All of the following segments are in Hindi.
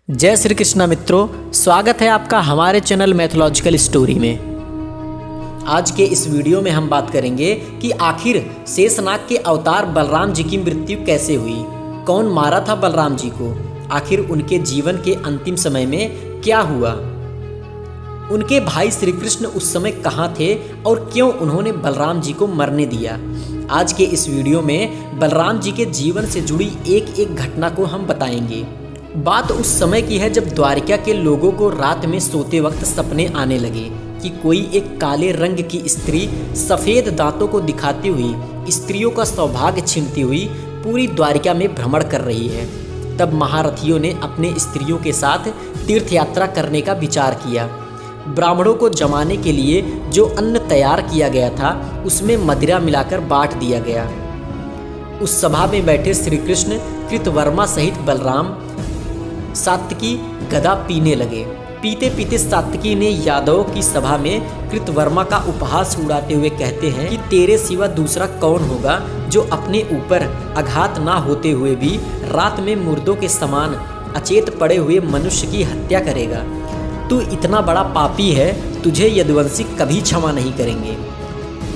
जय श्री कृष्णा मित्रों, स्वागत है आपका हमारे चैनल मैथोलॉजिकल स्टोरी में। आज के इस वीडियो में हम बात करेंगे कि आखिर शेषनाग के अवतार बलराम जी की मृत्यु कैसे हुई, कौन मारा था बलराम जी को, आखिर उनके जीवन के अंतिम समय में क्या हुआ, उनके भाई श्री कृष्ण उस समय कहाँ थे और क्यों उन्होंने बलराम जी को मरने दिया। आज के इस वीडियो में बलराम जी के जीवन से जुड़ी एक एक घटना को हम बताएंगे। बात उस समय की है जब द्वारिका के लोगों को रात में सोते वक्त सपने आने लगे कि कोई एक काले रंग की स्त्री सफेद दांतों को दिखाती हुई, स्त्रियों का सौभाग्य छीनती हुई पूरी द्वारिका में भ्रमण कर रही है। तब महारथियों ने अपने स्त्रियों के साथ तीर्थ यात्रा करने का विचार किया। ब्राह्मणों को जमाने के लिए जो अन्न तैयार किया गया था उसमें मदिरा मिलाकर बांट दिया गया। उस सभा में बैठे श्री कृष्ण कृतवर्मा सहित बलराम सात्विकी गदा पीने लगे। पीते पीते सात्विकी ने यादवों की सभा में कृतवर्मा का उपहास उड़ाते हुए कहते हैं कि तेरे सिवा दूसरा कौन होगा जो अपने ऊपर आघात ना होते हुए भी रात में मुर्दों के समान अचेत पड़े हुए मनुष्य की हत्या करेगा। तू इतना बड़ा पापी है, तुझे यदुवंशी कभी क्षमा नहीं करेंगे।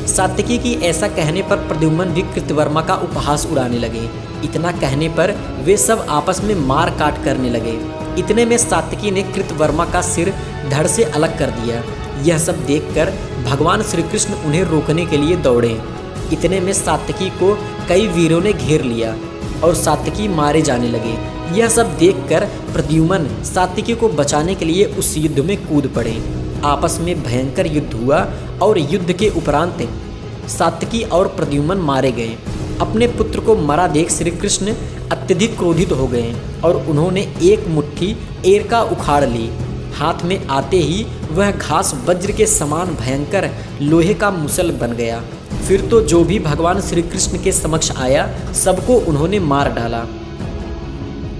सात्विकी की ऐसा कहने पर प्रद्युम्न भी कृतवर्मा का उपहास उड़ाने लगे। इतना कहने पर वे सब आपस में मार काट करने लगे। इतने में सात्विकी ने कृतवर्मा का सिर धड़ से अलग कर दिया। यह सब देखकर भगवान श्री कृष्ण उन्हें रोकने के लिए दौड़े। इतने में सात्विकी को कई वीरों ने घेर लिया और सात्विकी मारे जाने लगे। यह सब देखकर प्रद्युम्न सात्विकी को बचाने के लिए उस युद्ध में कूद पड़े। आपस में भयंकर युद्ध हुआ और युद्ध के उपरांत सात्विकी और प्रद्युम्न मारे गए। अपने पुत्र को मरा देख श्री कृष्ण अत्यधिक क्रोधित हो गए और उन्होंने एक मुट्ठी एरका उखाड़ ली। हाथ में आते ही वह घास वज्र के समान भयंकर लोहे का मुसल बन गया। फिर तो जो भी भगवान श्री कृष्ण के समक्ष आया सबको उन्होंने मार डाला।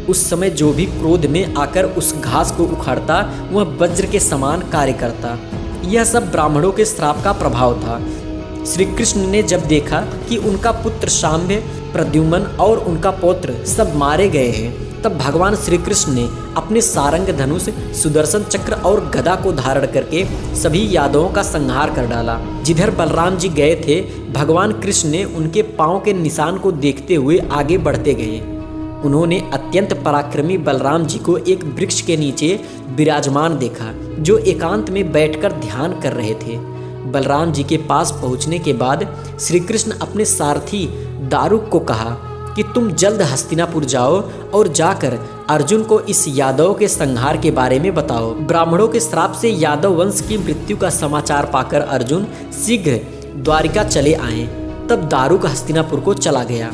उस समय जो भी क्रोध में आकर उस घास को उखाड़ता वह वज्र के समान कार्य करता। यह सब ब्राह्मणों के श्राप का प्रभाव था। श्री कृष्ण ने जब देखा कि उनका पुत्र शाम्भ, प्रद्युम्न और उनका पौत्र सब मारे गए हैं, तब भगवान श्री कृष्ण ने अपने सारंग धनुष, सुदर्शन चक्र और गदा को धारण करके सभी यादवों का संहार कर डाला। जिधर बलराम जी गए थे, भगवान कृष्ण ने उनके पांव के निशान को देखते हुए आगे बढ़ते गए। उन्होंने अत्यंत पराक्रमी बलराम जी को एक वृक्ष के नीचे विराजमान देखा, जो एकांत में बैठकर ध्यान कर रहे थे। बलराम जी के पास पहुंचने के बाद श्री कृष्ण अपने सारथी दारुक को कहा कि तुम जल्द हस्तिनापुर जाओ और जाकर अर्जुन को इस यादव के संहार के बारे में बताओ। ब्राह्मणों के श्राप से यादव वंश की मृत्यु का समाचार पाकर अर्जुन शीघ्र द्वारिका चले आए। तब दारुक हस्तिनापुर को चला गया।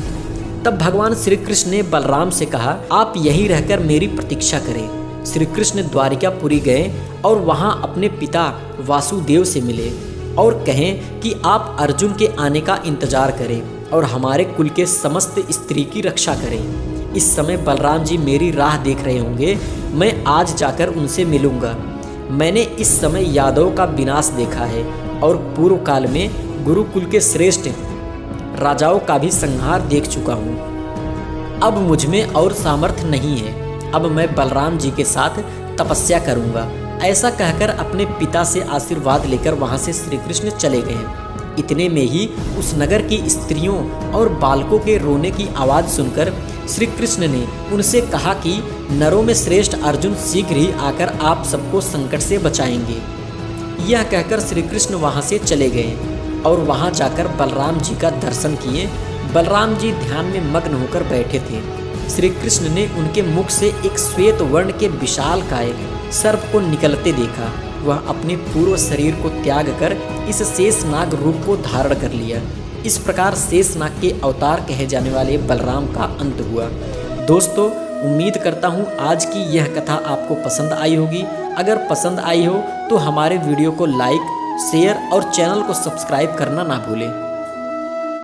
तब भगवान श्री कृष्ण ने बलराम से कहा, आप यहीं रहकर मेरी प्रतीक्षा करें। श्री कृष्ण द्वारिकापुरी गए और वहां अपने पिता वासुदेव से मिले और कहें कि आप अर्जुन के आने का इंतजार करें और हमारे कुल के समस्त स्त्री की रक्षा करें। इस समय बलराम जी मेरी राह देख रहे होंगे, मैं आज जाकर उनसे मिलूंगा। मैंने इस समय यादव का विनाश देखा है और पूर्व काल में गुरुकुल के श्रेष्ठ राजाओं का भी संहार देख चुका हूँ। अब मुझ में और सामर्थ्य नहीं है। अब मैं बलराम जी के साथ तपस्या करूँगा। ऐसा कहकर अपने पिता से आशीर्वाद लेकर वहां से श्री कृष्ण चले गए। इतने में ही उस नगर की स्त्रियों और बालकों के रोने की आवाज़ सुनकर श्री कृष्ण ने उनसे कहा कि नरों में श्रेष्ठ अर्जुन शीघ्र ही आकर आप सबको संकट से बचाएंगे। यह कहकर श्री कृष्ण वहां से चले गए और वहां जाकर बलराम जी का दर्शन किए। बलराम जी ध्यान में मग्न होकर बैठे थे। श्री कृष्ण ने उनके मुख से एक श्वेत वर्ण के विशाल काय सर्प को निकलते देखा। वह अपने पूर्व शरीर को त्याग कर इस शेषनाग रूप को धारण कर लिया। इस प्रकार शेषनाग के अवतार कहे जाने वाले बलराम का अंत हुआ। दोस्तों, उम्मीद करता हूँ आज की यह कथा आपको पसंद आई होगी। अगर पसंद आई हो तो हमारे वीडियो को लाइक, शेयर और चैनल को सब्सक्राइब करना ना भूलें।